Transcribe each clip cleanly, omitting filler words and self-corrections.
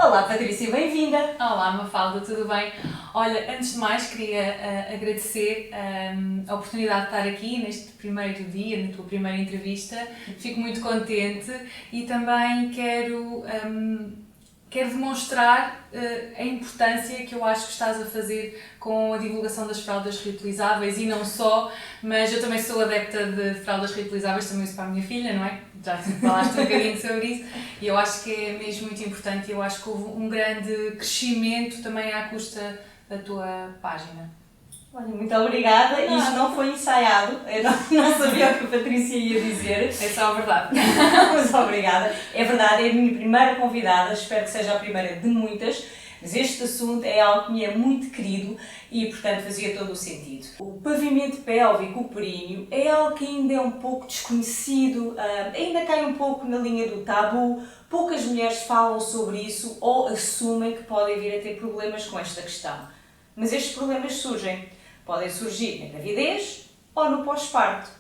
Olá Patrícia, bem-vinda! Olá Mafalda, tudo bem? Olha, antes de mais queria agradecer a oportunidade de estar aqui neste primeiro dia, na tua primeira entrevista. Fico muito contente e também quero demonstrar a importância que eu acho que estás a fazer com a divulgação das fraldas reutilizáveis e não só, mas eu também sou adepta de fraldas reutilizáveis, também uso para a minha filha, não é? Já falaste um bocadinho sobre isso e eu acho que é mesmo muito importante e eu acho que houve um grande crescimento também à custa da tua página. Olha, muito obrigada. Isto não foi ensaiado, eu não sabia o que a Patrícia ia dizer. É só a verdade. Mas obrigada. É verdade, é a minha primeira convidada, espero que seja a primeira de muitas, mas este assunto é algo que me é muito querido e, portanto, fazia todo o sentido. O pavimento pélvico, o períneo, é algo que ainda é um pouco desconhecido, ainda cai um pouco na linha do tabu, poucas mulheres falam sobre isso ou assumem que podem vir a ter problemas com esta questão. Mas estes problemas podem surgir na gravidez ou no pós-parto.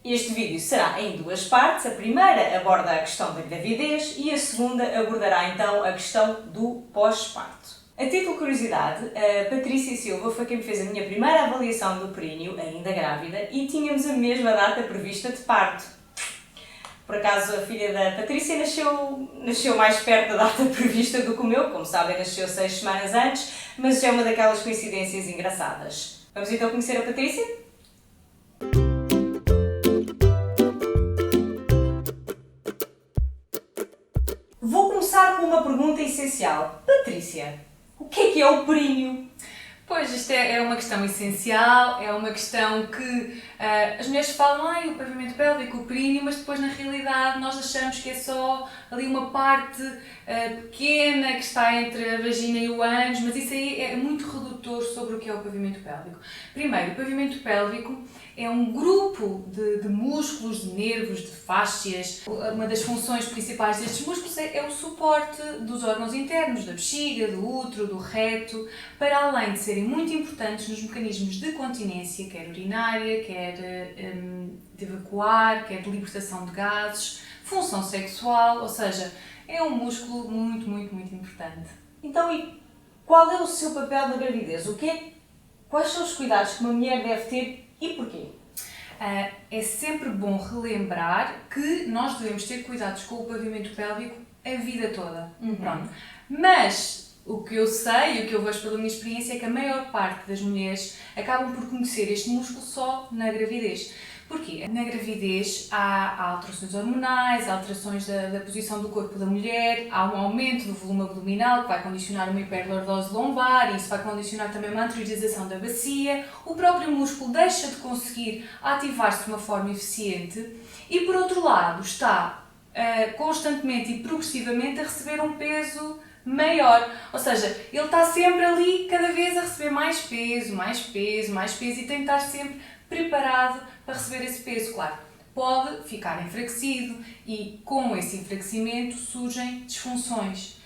Este vídeo será em duas partes. A primeira aborda a questão da gravidez e a segunda abordará então a questão do pós-parto. A título de curiosidade, a Patrícia Silva foi quem me fez a minha primeira avaliação do períneo, ainda grávida, e tínhamos a mesma data prevista de parto. Por acaso a filha da Patrícia nasceu mais perto da data prevista do que o meu, como sabem, nasceu 6 semanas antes, mas é uma daquelas coincidências engraçadas. Vamos então conhecer a Patrícia? Vou começar com uma pergunta essencial. Patrícia, o que é o períneo? Pois, isto é uma questão essencial, é uma questão que as mulheres falam, o pavimento pélvico, o períneo, mas depois na realidade nós achamos que é só ali uma parte pequena que está entre a vagina e o ânus, mas isso aí é muito redutor sobre o que é o pavimento pélvico. Primeiro, o pavimento pélvico é um grupo de músculos, de nervos, de fáscias. Uma das funções principais destes músculos é o suporte dos órgãos internos, da bexiga, do útero, do reto, para além de serem muito importantes nos mecanismos de continência, quer urinária, quer de evacuar, quer de libertação de gases, função sexual, ou seja, é um músculo muito, muito, muito importante. Então, e qual é o seu papel na gravidez? Quais são os cuidados que uma mulher deve ter e porquê? É sempre bom relembrar que nós devemos ter cuidados com o pavimento pélvico a vida toda. Pronto. Mas o que eu sei e o que eu vejo pela minha experiência é que a maior parte das mulheres acabam por conhecer este músculo só na gravidez. Porquê? Na gravidez há alterações hormonais, há alterações da posição do corpo da mulher, há um aumento do volume abdominal que vai condicionar uma hiperlordose lombar e isso vai condicionar também uma anteriorização da bacia. O próprio músculo deixa de conseguir ativar-se de uma forma eficiente e, por outro lado, está constantemente e progressivamente a receber um peso maior, ou seja, ele está sempre ali cada vez a receber mais peso, mais peso, mais peso e tem de estar sempre preparado para receber esse peso. Claro, pode ficar enfraquecido e com esse enfraquecimento surgem disfunções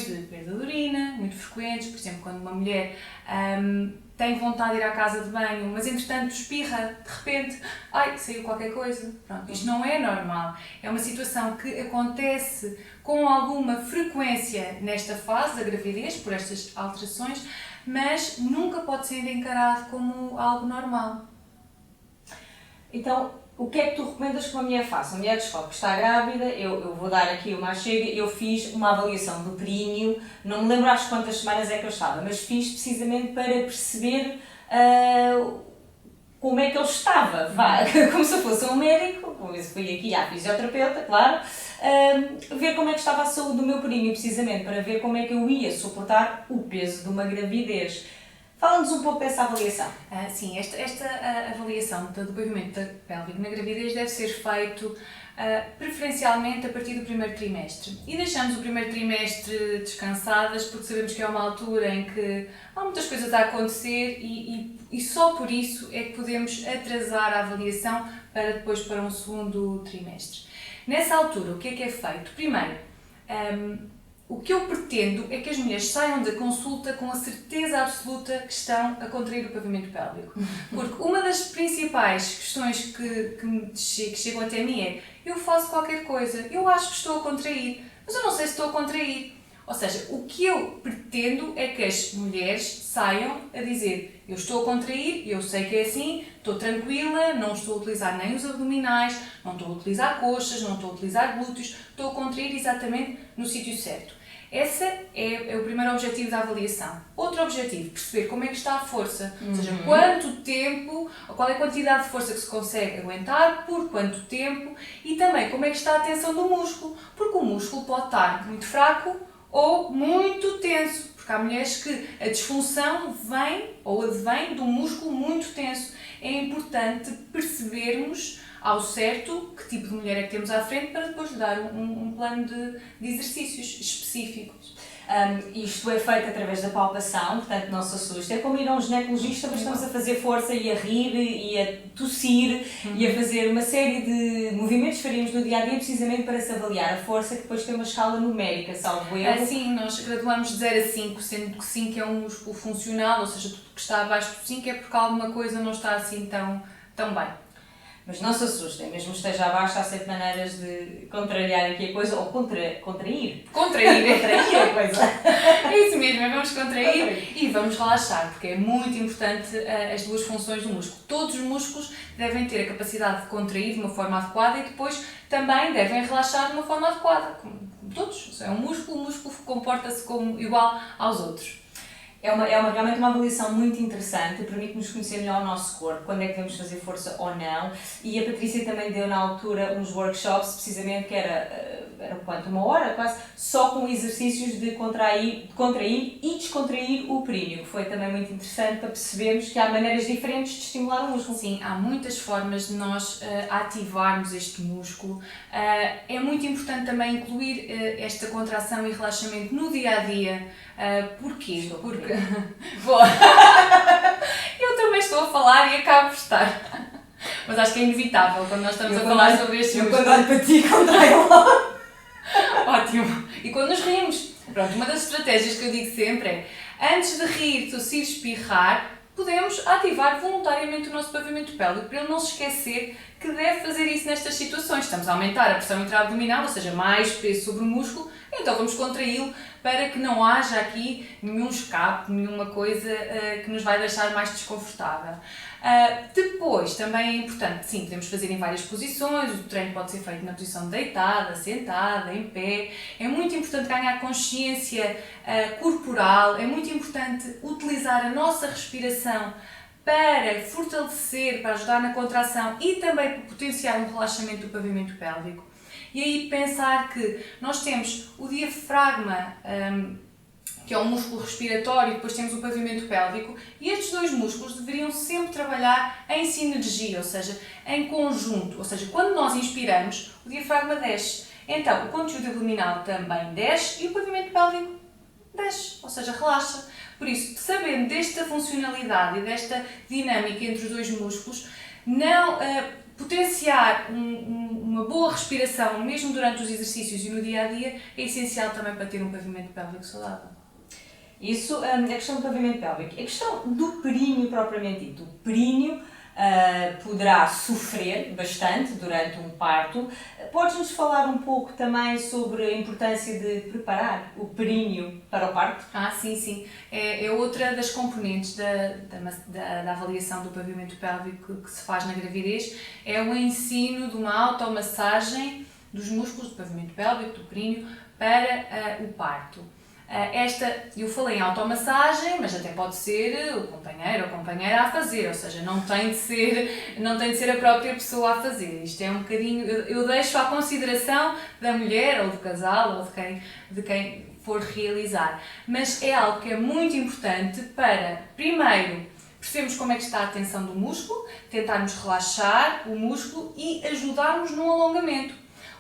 de perda de urina, muito frequentes, por exemplo, quando uma mulher tem vontade de ir à casa de banho, mas entretanto espirra, de repente, saiu qualquer coisa. Pronto, isto não é normal. É uma situação que acontece com alguma frequência nesta fase da gravidez, por estas alterações, mas nunca pode ser encarado como algo normal. Então, o que é que tu recomendas que uma mulher faça? Uma mulher descobre que está grávida, eu vou dar aqui uma chega, eu fiz uma avaliação do períneo, não me lembro às quantas semanas é que eu estava, mas fiz precisamente para perceber como é que ele estava, como se eu fosse um médico, como eu fui aqui à fisioterapeuta, claro, ver como é que estava a saúde do meu períneo, precisamente para ver como é que eu ia suportar o peso de uma gravidez. Fala-nos um pouco dessa avaliação. Sim, esta avaliação do pavimento pélvico na gravidez deve ser feito preferencialmente a partir do primeiro trimestre. E deixamos o primeiro trimestre descansadas porque sabemos que é uma altura em que há muitas coisas a acontecer e só por isso é que podemos atrasar a avaliação para um segundo trimestre. Nessa altura, o que é feito? Primeiro, o que eu pretendo é que as mulheres saiam da consulta com a certeza absoluta que estão a contrair o pavimento pélvico. Porque uma das principais questões que chegam até mim é: eu faço qualquer coisa, eu acho que estou a contrair, mas eu não sei se estou a contrair. Ou seja, o que eu pretendo é que as mulheres saiam a dizer: eu estou a contrair, eu sei que é assim, estou tranquila, não estou a utilizar nem os abdominais, não estou a utilizar coxas, não estou a utilizar glúteos, estou a contrair exatamente no sítio certo. Esse é o primeiro objetivo da avaliação. Outro objetivo, perceber como é que está a força, ou seja, quanto tempo, qual é a quantidade de força que se consegue aguentar, por quanto tempo, e também como é que está a tensão do músculo, porque o músculo pode estar muito fraco ou muito tenso, porque há mulheres que a disfunção vem ou advém de um músculo muito tenso. É importante percebermos ao certo que tipo de mulher é que temos à frente para depois lhe dar um plano de exercícios específicos. Isto é feito através da palpação, portanto não se assuste. É como ir a um ginecologista, mas estamos a fazer força e a rir e a tossir e a fazer uma série de movimentos que faríamos no dia-a-dia precisamente para se avaliar a força, que depois tem uma escala numérica, salvo erro. Sim, nós graduamos de 0 a 5, sendo que 5 é um músculo funcional, ou seja, tudo que está abaixo de 5 é porque alguma coisa não está assim tão bem. Mas não se assustem, mesmo esteja abaixo, há sempre maneiras de contrariar aqui a coisa, ou contrair. Contrair a coisa. É isso mesmo, vamos contrair e vamos relaxar, porque é muito importante as duas funções do músculo. Todos os músculos devem ter a capacidade de contrair de uma forma adequada e depois também devem relaxar de uma forma adequada, como todos. É um músculo, o músculo comporta-se como igual aos outros. É realmente uma avaliação muito interessante, permite-nos conhecer melhor o nosso corpo, quando é que devemos fazer força ou não. E a Patrícia também deu na altura uns workshops, precisamente, que era quanto? 1 hora quase, só com exercícios de contrair e descontrair o períneo, que foi também muito interessante para percebermos que há maneiras diferentes de estimular o músculo. Sim, há muitas formas de nós ativarmos este músculo. É muito importante também incluir esta contração e relaxamento no dia-a-dia. Porquê? Porque eu também estou a falar e acabo por estar. Mas acho que é inevitável quando nós estamos a falar sobre este músculo. Eu quando olho para ti, contraio logo. Ótimo! E quando nos rimos? Pronto, uma das estratégias que eu digo sempre é: antes de rir, tossir, espirrar, podemos ativar voluntariamente o nosso pavimento pélvico para ele não se esquecer que deve fazer isso nestas situações. Estamos a aumentar a pressão intra-abdominal, ou seja, mais peso sobre o músculo, então vamos contraí-lo para que não haja aqui nenhum escape, nenhuma coisa que nos vai deixar mais desconfortável. Depois, também é importante, sim, podemos fazer em várias posições, o treino pode ser feito na posição deitada, sentada, em pé. É muito importante ganhar consciência corporal, é muito importante utilizar a nossa respiração para fortalecer, para ajudar na contração e também para potenciar um relaxamento do pavimento pélvico. E aí pensar que nós temos o diafragma, que é um músculo respiratório, e depois temos o pavimento pélvico, e estes dois músculos deveriam sempre trabalhar em sinergia, ou seja, em conjunto. Ou seja, quando nós inspiramos, o diafragma desce. Então, o conteúdo abdominal também desce e o pavimento pélvico desce, ou seja, relaxa. Por isso, sabendo desta funcionalidade e desta dinâmica entre os dois músculos, não potenciar uma boa respiração, mesmo durante os exercícios e no dia-a-dia, é essencial também para ter um pavimento pélvico saudável. Isso é a questão do pavimento pélvico. A questão do períneo propriamente dito. O períneo poderá sofrer bastante durante um parto. Podes-nos falar um pouco também sobre a importância de preparar o períneo para o parto? Sim. É outra das componentes da avaliação do pavimento pélvico que se faz na gravidez. É o ensino de uma automassagem dos músculos do pavimento pélvico, do períneo, para o parto. Eu falei em automassagem, mas até pode ser o companheiro ou a companheira a fazer, ou seja, não tem de ser a própria pessoa a fazer. Isto é um bocadinho, eu deixo à consideração da mulher ou do casal ou de quem for realizar. Mas é algo que é muito importante para, primeiro, percebermos como é que está a tensão do músculo, tentarmos relaxar o músculo e ajudarmos no alongamento.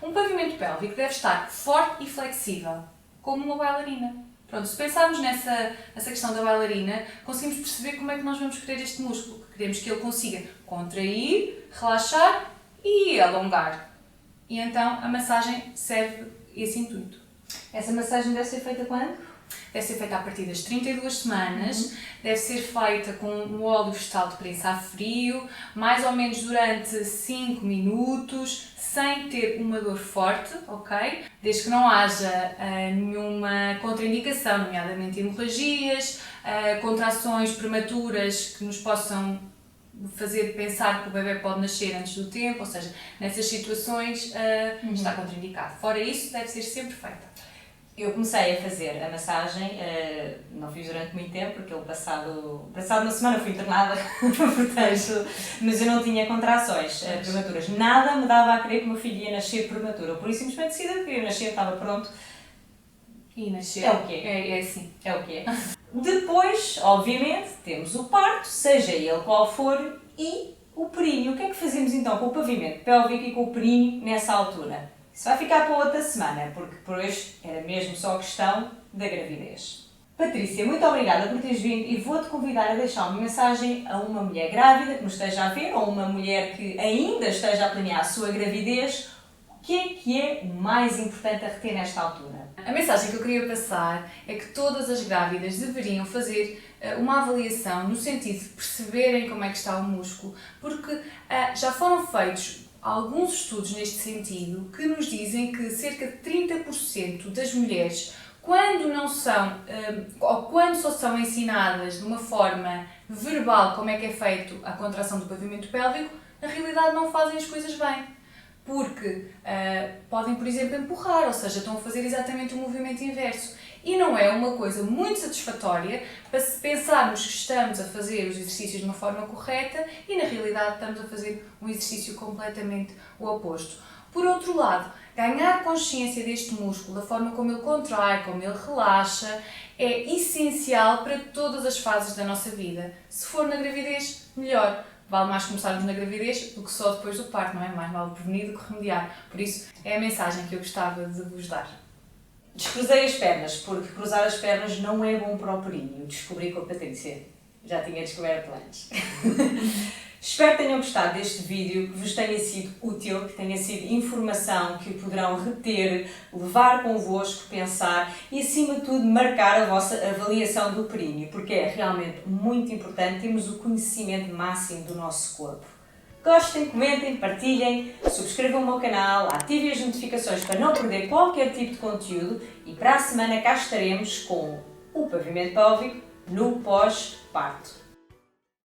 Um pavimento pélvico deve estar forte e flexível, como uma bailarina. Pronto, se pensarmos nessa questão da bailarina, conseguimos perceber como é que nós vamos querer este músculo. Queremos que ele consiga contrair, relaxar e alongar. E então a massagem serve esse intuito. Essa massagem deve ser feita quando? deve ser feita a partir das 32 semanas, deve ser feita com um óleo vegetal de prensar frio, mais ou menos durante 5 minutos, sem ter uma dor forte, ok? Desde que não haja nenhuma contraindicação, nomeadamente hemorragias, contrações prematuras que nos possam fazer pensar que o bebê pode nascer antes do tempo, ou seja, nessas situações está contraindicado. Fora isso, deve ser sempre feita. Eu comecei a fazer a massagem, não fiz durante muito tempo, porque eu passado uma semana fui internada, portanto, mas eu não tinha contrações prematuras. Nada me dava a crer que o meu filho ia nascer prematuro. Por isso simplesmente decidi que queria nascer, estava pronto. E nascer. É o quê? É assim. É o quê? Depois, obviamente, temos o parto, seja ele qual for, e o períneo. O que é que fazemos então com o pavimento pélvico e com o períneo nessa altura? Isso vai ficar para outra semana, porque por hoje era mesmo só a questão da gravidez. Patrícia, muito obrigada por teres vindo e vou-te convidar a deixar uma mensagem a uma mulher grávida que nos esteja a ver ou uma mulher que ainda esteja a planear a sua gravidez. O que é o mais importante a reter nesta altura? A mensagem que eu queria passar é que todas as grávidas deveriam fazer uma avaliação no sentido de perceberem como é que está o músculo, porque já foram feitos alguns estudos neste sentido que nos dizem que cerca de 30% das mulheres, quando não são, ou quando só são ensinadas de uma forma verbal como é que é feito a contração do pavimento pélvico, na realidade não fazem as coisas bem. Porque podem, por exemplo, empurrar, ou seja, estão a fazer exatamente o movimento inverso. E não é uma coisa muito satisfatória para se pensarmos que estamos a fazer os exercícios de uma forma correta e na realidade estamos a fazer um exercício completamente o oposto. Por outro lado, ganhar consciência deste músculo, da forma como ele contrai, como ele relaxa, é essencial para todas as fases da nossa vida. Se for na gravidez, melhor. Vale mais começarmos na gravidez do que só depois do parto, não é? Mais vale prevenir do que remediar. Por isso, é a mensagem que eu gostava de vos dar. Descruzei as pernas, porque cruzar as pernas não é bom para o períneo. Descobri com a Patrícia. Já tinha descoberto antes. Espero que tenham gostado deste vídeo, que vos tenha sido útil, que tenha sido informação que poderão reter, levar convosco, pensar e, acima de tudo, marcar a vossa avaliação do períneo, porque é realmente muito importante termos o conhecimento máximo do nosso corpo. Gostem, comentem, partilhem, subscrevam o meu canal, ativem as notificações para não perder qualquer tipo de conteúdo e para a semana cá estaremos com o pavimento pélvico no pós-parto.